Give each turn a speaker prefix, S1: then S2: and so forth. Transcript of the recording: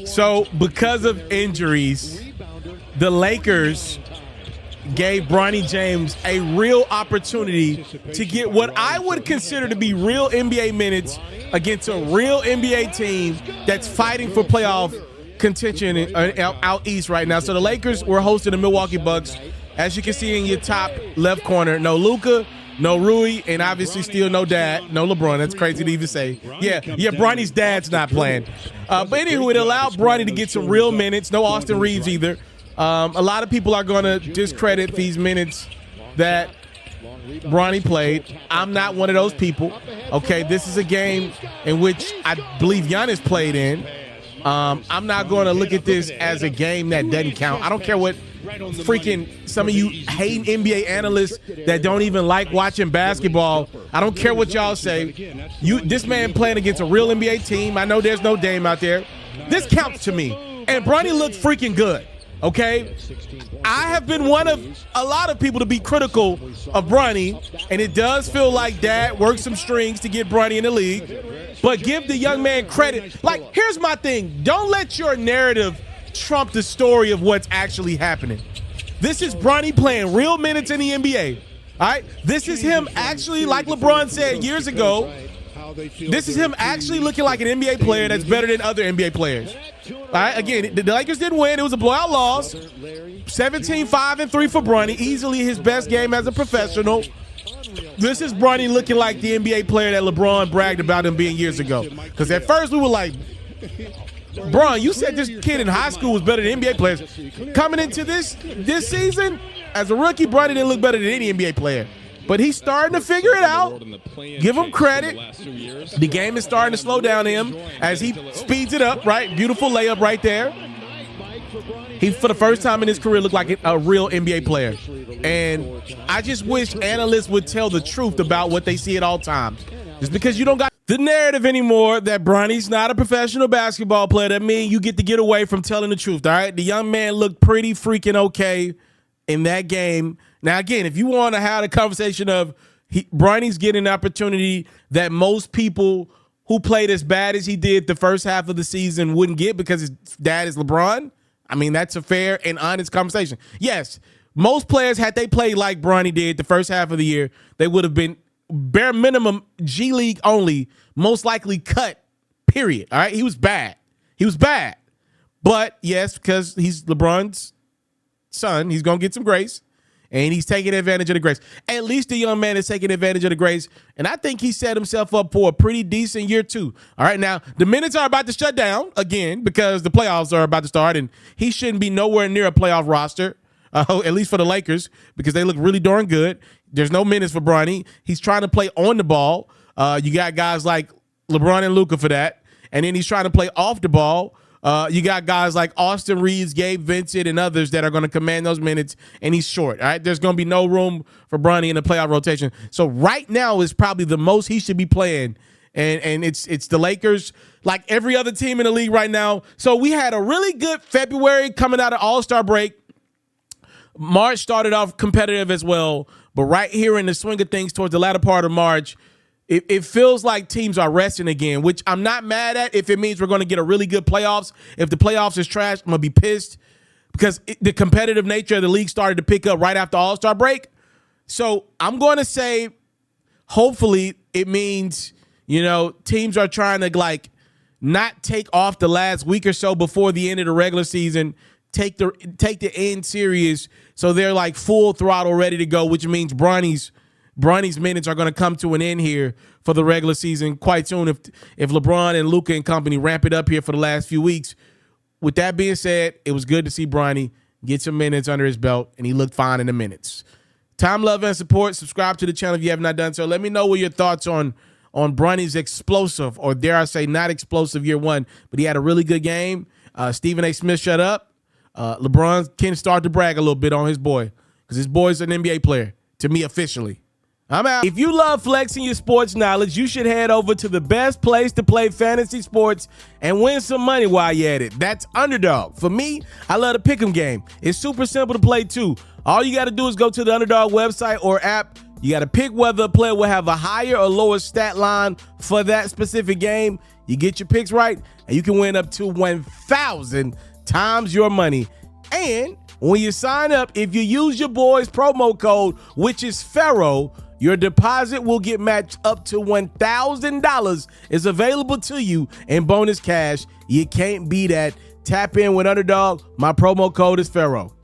S1: So because of injuries, the Lakers gave Bronny James a real opportunity to get what I would consider to be real NBA minutes against a real NBA team that's fighting for playoff contention out east right now. So the Lakers were hosting the Milwaukee Bucks. As you can see in your top left corner, no Luka, no Rui, and obviously still no dad, no LeBron. That's crazy to even say. Yeah, Bronny's dad's not playing. But anywho, it allowed Bronny to get some real minutes. No Austin Reeves either. A lot of people are going to discredit these minutes that Bronny played. I'm not one of those people. Okay, this is a game in which I believe Giannis played in. I'm not going to look at this as a game that doesn't count. I don't care what freaking some of you hating NBA analysts that don't even like watching basketball. I don't care what y'all say. This man playing against a real NBA team. I know there's no Dame out there. This counts to me. And Bronny looked freaking good. Okay, I have been one of a lot of people to be critical of Bronny, and it does feel like Dad worked some strings to get Bronny in the league, but give the young man credit. Like, here's my thing. Don't let your narrative trump the story of what's actually happening. This is Bronny playing real minutes in the NBA. All right, this is him actually, like LeBron said years ago, this is him actually looking like an NBA player that's better than other NBA players. All right, again, the Lakers didn't win. It was a blowout loss. 17-5-3 for Bronny. Easily his best game as a professional. This is Bronny looking like the NBA player that LeBron bragged about him being years ago. Because at first we were like, Bron, you said this kid in high school was better than NBA players. Coming into this season, as a rookie, Bronny didn't look better than any NBA player. But he's starting to figure it out. Give him credit. The game is starting to slow down him as he speeds it up, right? Beautiful layup right there. He, for the first time in his career, looked like a real NBA player. And I just wish analysts would tell the truth about what they see at all times. Just because you don't got the narrative anymore that Bronny's not a professional basketball player, that means you get to get away from telling the truth, all right? The young man looked pretty freaking okay in that game. Now, again, if you want to have a conversation of Bronny's getting an opportunity that most people who played as bad as he did the first half of the season wouldn't get because his dad is LeBron, I mean, that's a fair and honest conversation. Yes, most players, had they played like Bronny did the first half of the year, they would have been bare minimum G League only, most likely cut, period. All right, he was bad. He was bad. But, yes, because he's LeBron's son, he's going to get some grace. And he's taking advantage of the grace. At least the young man is taking advantage of the grace. And I think he set himself up for a pretty decent year, too. All right, now, the minutes are about to shut down again because the playoffs are about to start. And he shouldn't be nowhere near a playoff roster, at least for the Lakers, because they look really darn good. There's no minutes for Bronny. He's trying to play on the ball. You got guys like LeBron and Luka for that. And then he's trying to play off the ball. You got guys like Austin Reeves, Gabe Vincent, and others that are going to command those minutes, and he's short. All right, there's going to be no room for Bronny in the playoff rotation. So right now is probably the most he should be playing, and it's the Lakers, like every other team in the league right now. So we had a really good February coming out of All-Star break. March started off competitive as well, but right here in the swing of things towards the latter part of March, it feels like teams are resting again, which I'm not mad at if it means we're going to get a really good playoffs. If the playoffs is trash, I'm going to be pissed because the competitive nature of the league started to pick up right after All-Star break. So I'm going to say hopefully it means, teams are trying to like not take off the last week or so before the end of the regular season, take the end serious so they're like full throttle ready to go, which means Bronny's minutes are going to come to an end here for the regular season quite soon if LeBron and Luka and company ramp it up here for the last few weeks. With that being said, it was good to see Bronny get some minutes under his belt, and he looked fine in the minutes. Time, love, and support. Subscribe to the channel if you have not done so. Let me know what your thoughts on Bronny's explosive, or dare I say not explosive, year one, but he had a really good game. Stephen A. Smith shut up. LeBron can start to brag a little bit on his boy because his boy's an NBA player, to me officially. I'm out. If you love flexing your sports knowledge, you should head over to the best place to play fantasy sports and win some money while you're at it. That's Underdog. For me, I love the pick'em game. It's super simple to play too. All you got to do is go to the Underdog website or app. You got to pick whether a player will have a higher or lower stat line for that specific game. You get your picks right, and you can win up to 1,000 times your money. And when you sign up, if you use your boy's promo code, which is Ferro, your deposit will get matched up to $1,000 is available to you in bonus cash. You can't beat that. Tap in with Underdog. My promo code is Ferro.